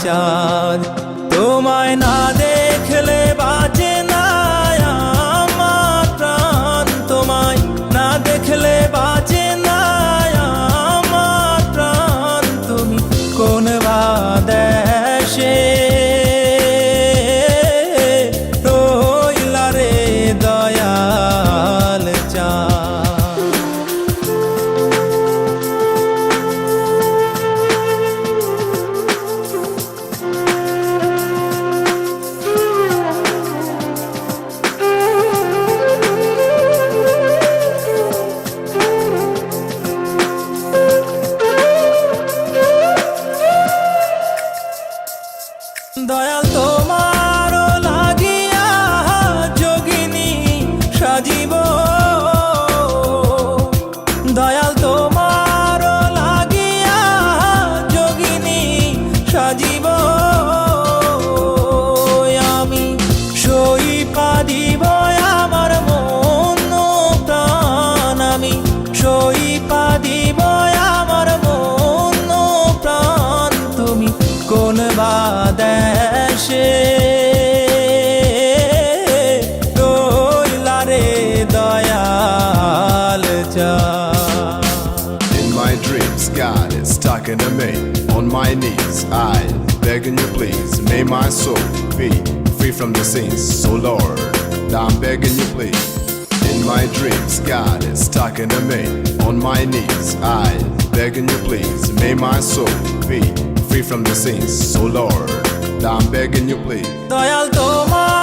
চাঁদ। তোমায় না দেখলে বাঁচে না আমার প্রাণ, তোমায় না দেখলে বাঁচে না আমার প্রাণ। তুমি কোন বা দেশে রইলা রে দয়াল চাঁদ। দয়াল তোমার লাগিয়া যোগিনী সাজিব, দয়াল তোমার লাগিয়া যোগিনী সাজিব। আমি সই পা দিব আমার মন প্রাণ, আমি সই পা দিব আমার মন প্রাণ। তুমি কোন বা দেশে রইলা রে দয়াল চাঁদ। In my dreams, God is talking to me. On my knees, I begging you please, may my soul be free from the sins. So Lord, I'm begging you please. In my dreams, God is talking to me. On my knees, I begging you please, may my soul be free from the sins. So Lord, I'm begging you please. Dayal তোমার